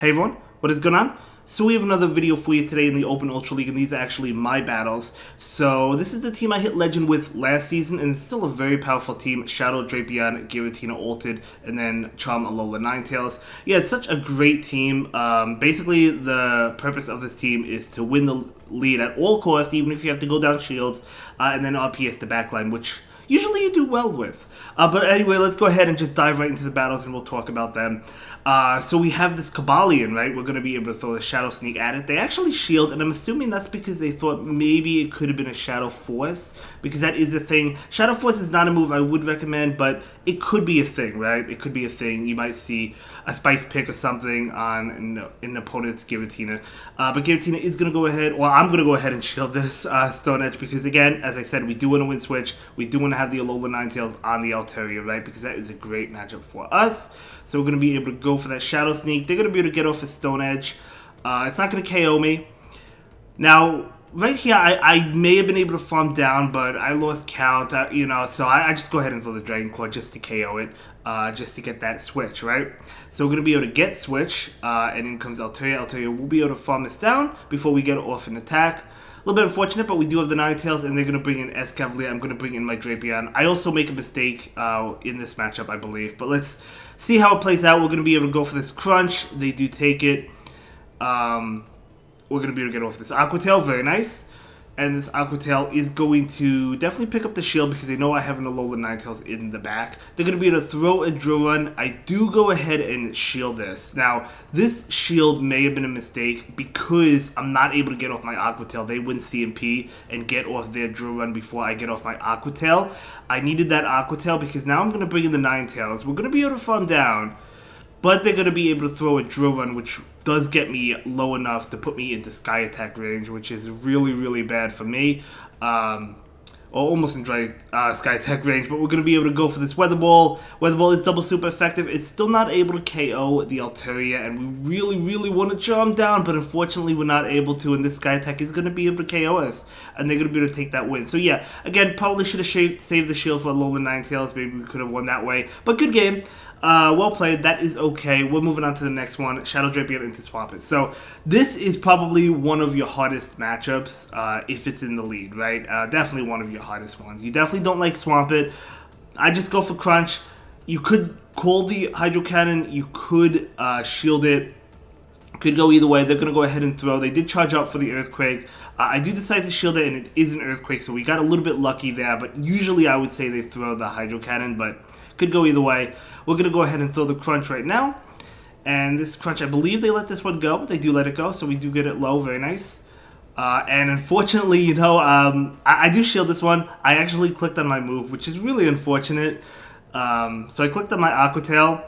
Hey everyone, what is going on? So we have another video for you today in the Open Ultra League, and these are actually my battles. So this is the team I hit Legend with last season, and it's still a very powerful team. Shadow, Drapion, Giratina, Altered, and then Charm, Alola, Ninetales. Yeah, it's such a great team. Basically, the purpose of this team is to win the lead at all costs, even if you have to go down shields, and then RPS the backline, which usually you do well with. But anyway, let's go ahead and just dive right into the battles and we'll talk about them. So we have this Cobalion, right? We're going to be able to throw the Shadow Sneak at it. They actually shield, and I'm assuming that's because they thought maybe it could have been a Shadow Force, because that is a thing. Shadow Force is not a move I would recommend, but it could be a thing, right? It could be a thing. You might see a Spice Pick or something on an opponent's Giratina. But Giratina is going to go ahead, well, I'm going to go ahead and shield this Stone Edge, because again, as I said, we do want to win Switch. We do want to have the Alola Ninetales on the Altaria, right? Because that is a great matchup for us. So we're going to be able to go for that Shadow Sneak. They're going to be able to get off a Stone Edge. It's not going to KO me. Now, right here, I may have been able to farm down, but I lost count, so I just go ahead and throw the Dragon Claw just to KO it, just to get that Switch, right? So we're going to be able to get Switch, and in comes Altaria. Altaria will be able to farm this down before we get off an attack. A little bit unfortunate, but we do have the Ninetales, and they're going to bring in Escavalier. I'm going to bring in my Drapion. I also make a mistake in this matchup, I believe. But let's see how it plays out. We're going to be able to go for this Crunch. They do take it. We're going to be able to get off this Aqua Tail. Very nice. And this Aqua Tail is going to definitely pick up the shield because they know I have an Alola Ninetales in the back. They're going to be able to throw a Drill Run. I do go ahead and shield this. Now, this shield may have been a mistake because I'm not able to get off my Aqua Tail. They win CMP and get off their Drill Run before I get off my Aqua Tail. I needed that Aqua Tail because now I'm going to bring in the Ninetales. We're going to be able to farm down, but they're going to be able to throw a Drill Run, which does get me low enough to put me into Sky Attack range, which is really, really bad for me. Or almost in Sky Attack range, but we're going to be able to go for this Weather Ball. Weather Ball is double super effective. It's still not able to KO the Altaria, and we really, really want to Charm down, but unfortunately we're not able to, and this Sky Attack is going to be able to KO us, and they're going to be able to take that win. So yeah, again, probably should have saved the shield for Alola Ninetales. Maybe we could have won that way, but good game. Well played. That is okay. We're moving on to the next one. Shadow Drapion into Swampert. So this is probably one of your hardest matchups if it's in the lead, right? Definitely one of your hardest ones. You definitely don't like Swampert. I just go for Crunch. You could call the Hydro Cannon. You could shield it. Could go either way. They're going to go ahead and throw. They did charge up for the Earthquake. I do decide to shield it, and it is an Earthquake, so we got a little bit lucky there. But usually I would say they throw the Hydro Cannon, but could go either way. We're going to go ahead and throw the Crunch right now. And this Crunch, I believe they let this one go. They do let it go, so we do get it low. Very nice. And unfortunately, I do shield this one. I actually clicked on my move, which is really unfortunate. So I clicked on my Aqua Tail,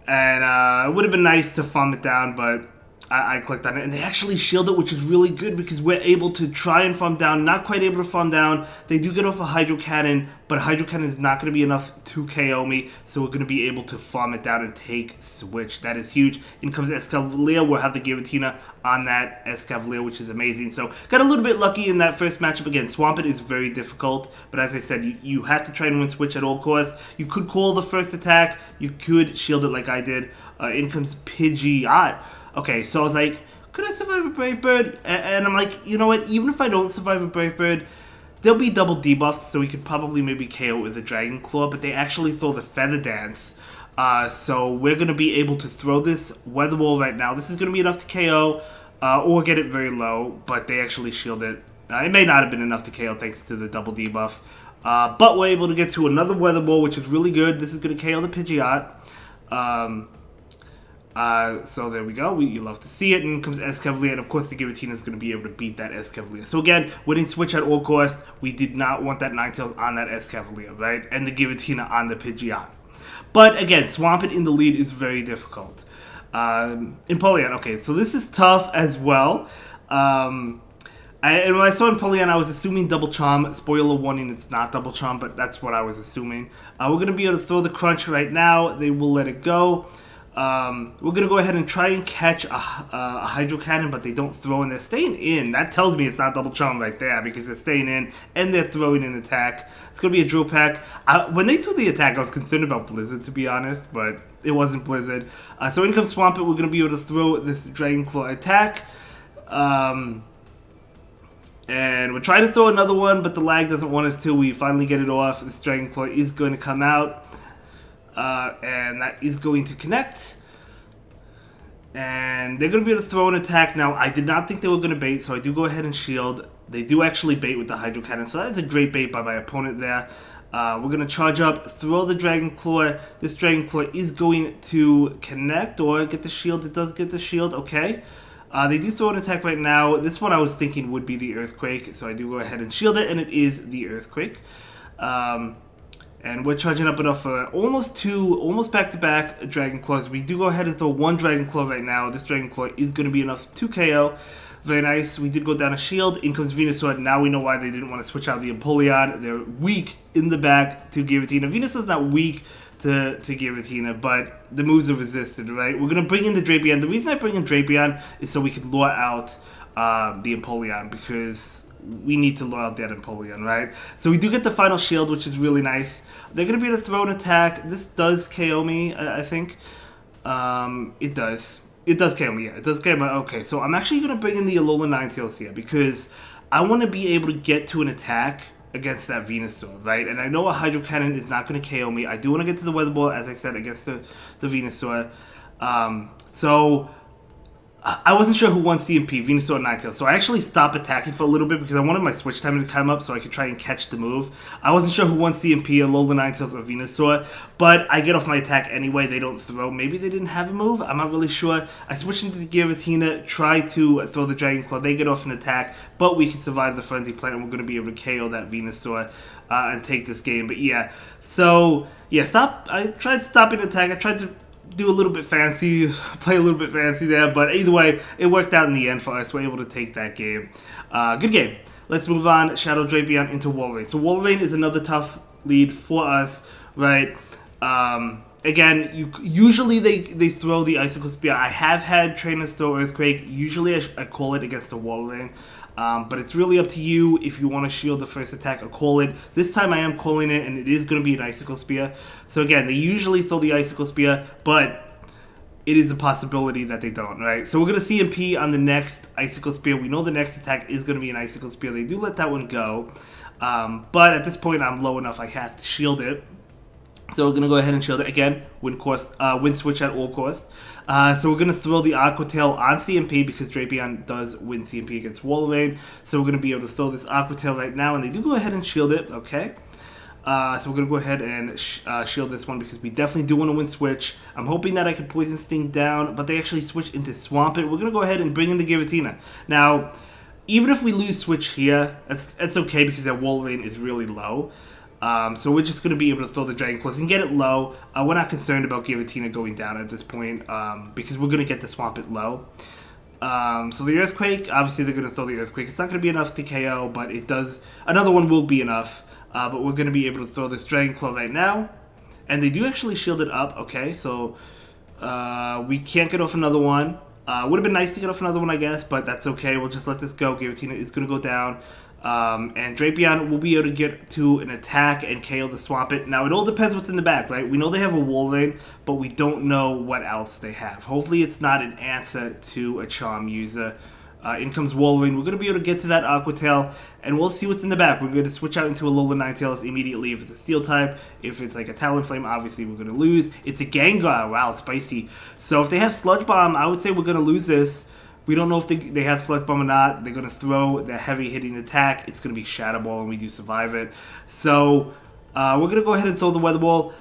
and it would have been nice to farm it down, but I clicked on it, and they actually shield it, which is really good because we're able to try and farm down. Not quite able to farm down. They do get off a Hydro Cannon, but a Hydro Cannon is not going to be enough to KO me, so we're going to be able to farm it down and take Switch. That is huge. In comes Escavalier. We'll have the Giratina on that Escavalier, which is amazing. So got a little bit lucky in that first matchup. Again, Swampert is very difficult, but as I said, you have to try and win Switch at all costs. You could call the first attack. You could shield it like I did. In comes Pidgeot. Okay, so I was like, could I survive a Brave Bird? And I'm like, you know what? Even if I don't survive a Brave Bird, they'll be double debuffed, so we could probably maybe KO it with a Dragon Claw, but they actually throw the Feather Dance. So we're going to be able to throw this Weather Ball right now. This is going to be enough to KO or get it very low, but they actually shield it. It may not have been enough to KO thanks to the double debuff. But we're able to get to another Weather Ball, which is really good. This is going to KO the Pidgeot. So there we go. You love to see it. And comes Escavalier, and of course the Giratina is going to be able to beat that Escavalier. So again, winning Switch at all costs. We did not want that Ninetales on that Escavalier, right? And the Giratina on the Pidgeot. But again, Swampert in the lead is very difficult. Empoleon, okay, so this is tough as well. And when I saw Empoleon, I was assuming double charm. Spoiler warning, it's not double charm, but that's what I was assuming. We're going to be able to throw the Crunch right now. They will let it go. We're going to go ahead and try and catch a Hydro Cannon, but they don't throw, and they're staying in. That tells me it's not Double Charm right there, because they're staying in, and they're throwing an attack. It's going to be a Drill Peck. When they threw the attack, I was concerned about Blizzard, to be honest, but it wasn't Blizzard. So in comes Swampert. We're going to be able to throw this Dragon Claw attack. And we're trying to throw another one, but the lag doesn't want us to. We finally get it off. This Dragon Claw is going to come out. And that is going to connect. And they're going to be able to throw an attack. Now, I did not think they were going to bait, so I do go ahead and shield. They do actually bait with the Hydro Cannon, so that is a great bait by my opponent there. We're going to charge up, throw the Dragon Claw. This Dragon Claw is going to connect or get the shield. It does get the shield, okay. They do throw an attack right now. This one I was thinking would be the Earthquake, so I do go ahead and shield it, and it is the Earthquake. And we're charging up enough for almost back-to-back Dragon Claws. We do go ahead and throw one Dragon Claw right now. This Dragon Claw is going to be enough to KO. Very nice. We did go down a shield. In comes Venusaur. Now we know why they didn't want to switch out the Empoleon. They're weak in the back to Giratina. Venusaur's not weak to Giratina, but the moves are resisted, right? We're going to bring in the Drapion. The reason I bring in Drapion is so we can lure out the Empoleon, because we need to lure out that Empoleon, right? So we do get the final shield, which is really nice. They're going to be able to throw an attack. This does KO me, I think. It does. It does KO me, yeah. It does KO me. Okay, so I'm actually going to bring in the Alolan Ninetales here, because I want to be able to get to an attack against that Venusaur, right? And I know a Hydro Cannon is not going to KO me. I do want to get to the Weather Ball, as I said, against the Venusaur. So I wasn't sure who won CMP, Venusaur or Ninetales, so I actually stopped attacking for a little bit because I wanted my switch time to come up so I could try and catch the move. I wasn't sure who won CMP, Alolan Ninetales or Venusaur, but I get off my attack anyway. They don't throw. Maybe they didn't have a move. I'm not really sure. I switched into the Giratina, try to throw the Dragon Claw. They get off an attack, but we can survive the Frenzy Plant, and we're going to be able to KO that Venusaur and take this game. But yeah, so yeah, I tried stopping the attack. I tried to do a little bit fancy, play a little bit fancy there, but either way, it worked out in the end for us. We're able to take that game. Good game. Let's move on. Shadow Drapion into Walrein. So Walrein is another tough lead for us, right? Again, usually they throw the Icicle Spear. I have had trainers throw Earthquake. Usually I call it against the Walrein. But it's really up to you if you want to shield the first attack or call it. This time I am calling it, and it is going to be an Icicle Spear. So again, they usually throw the Icicle Spear, but it is a possibility that they don't, right? So we're going to CMP on the next Icicle Spear. We know the next attack is going to be an Icicle Spear. They do let that one go. But at this point, I'm low enough. I have to shield it. So we're going to go ahead and shield it. Again, win switch at all costs. So we're going to throw the Aqua Tail on CMP because Drapion does win CMP against Walrein. So we're going to be able to throw this Aqua Tail right now, and they do go ahead and shield it, okay? So we're going to go ahead and shield this one because we definitely do want to win switch. I'm hoping that I can Poison Sting down, but they actually switch into Swampert. We're going to go ahead and bring in the Giratina. Now, even if we lose switch here, that's okay because their Walrein is really low. So we're just going to be able to throw the Dragon Claws and get it low. We're not concerned about Giratina going down at this point because we're going to get the Swampert low. So the Earthquake, obviously they're going to throw the Earthquake. It's not going to be enough to KO, but it does. Another one will be enough. But we're going to be able to throw this Dragon Claw right now. And they do actually shield it up. Okay, so we can't get off another one. Would have been nice to get off another one, I guess, but that's okay. We'll just let this go. Giratina is going to go down. And Drapion will be able to get to an attack and KO the Swampert. Now, it all depends what's in the back, right? We know they have a Walrein, but we don't know what else they have. Hopefully, it's not an answer to a Charm user. In comes Walrein. We're going to be able to get to that Aqua Tail, and we'll see what's in the back. We're going to switch out into a Alolan Ninetales immediately if it's a Steel type. If it's like a Talonflame, obviously we're going to lose. It's a Gengar. Wow, spicy. So if they have Sludge Bomb, I would say we're going to lose this. We don't know if they have Sludge Bomb or not. They're going to throw their heavy hitting attack. It's going to be Shadow Ball, and we do survive it. So we're going to go ahead and throw the Weather Ball.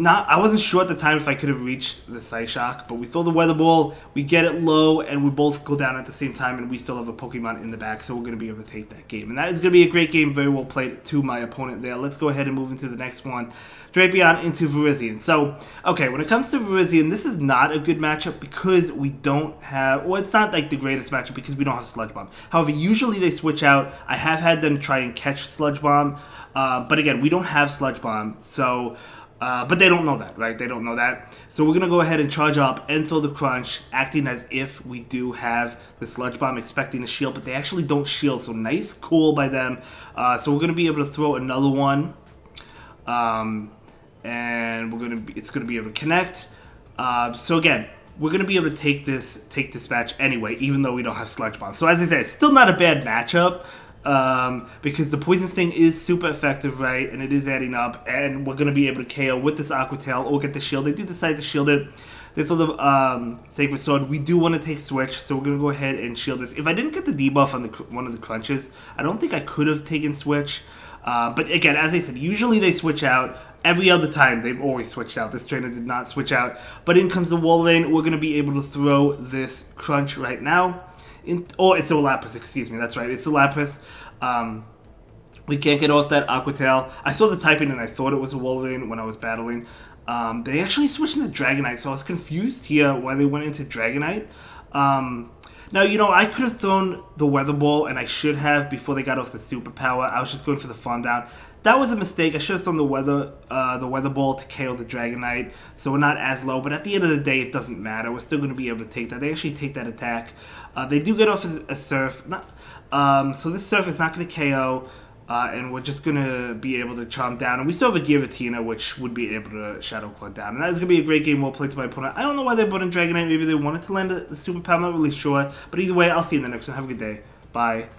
I wasn't sure at the time if I could have reached the Psyshock, but we throw the Weather Ball, we get it low, and we both go down at the same time, and we still have a Pokemon in the back, so we're going to be able to take that game. And that is going to be a great game, very well played to my opponent there. Let's go ahead and move into the next one. Drapion into Virizion. So, okay, when it comes to Virizion, this is not a good matchup because we don't have, well, it's not like the greatest matchup because we don't have Sludge Bomb. However, usually they switch out. I have had them try and catch Sludge Bomb, but again, we don't have Sludge Bomb, so But they don't know that, right? They don't know that. So we're going to go ahead and charge up and throw the Crunch, acting as if we do have the Sludge Bomb, expecting a shield, but they actually don't shield. So nice, cool by them. So we're going to be able to throw another one. And it's going to be able to connect. So again, we're going to be able to take this match anyway, even though we don't have Sludge Bomb. So as I said, it's still not a bad matchup. Because the Poison Sting is super effective, right? And it is adding up, and we're going to be able to KO with this Aqua Tail or get the shield. They do decide to shield it. They throw the Sacred Sword. We do want to take Switch, so we're going to go ahead and shield this. If I didn't get the debuff on one of the Crunches, I don't think I could have taken Switch. But again, as I said, usually they switch out. Every other time, they've always switched out. This trainer did not switch out. But in comes the Walrein. We're going to be able to throw this Crunch right now. It's a Lapras, excuse me. That's right, it's a Lapras. We can't get off that Aqua Tail. I saw the typing and I thought it was a Walrein when I was battling. They actually switched into Dragonite, so I was confused here why they went into Dragonite. Now, I could have thrown the Weather Ball, and I should have before they got off the Superpower. I was just going for the Farm Down. That was a mistake. I should have thrown the Weather Ball to KO the Dragonite, so we're not as low. But at the end of the day, it doesn't matter. We're still going to be able to take that. They actually take that attack. They do get off a Surf. So this Surf is not going to KO, and we're just going to be able to Charm down. And we still have a Giratina, which would be able to Shadow Claw down. And that is going to be a great game. Well played to my opponent. I don't know why they brought in Dragonite. Maybe they wanted to land the Superpower. I'm not really sure. But either way, I'll see you in the next one. Have a good day. Bye.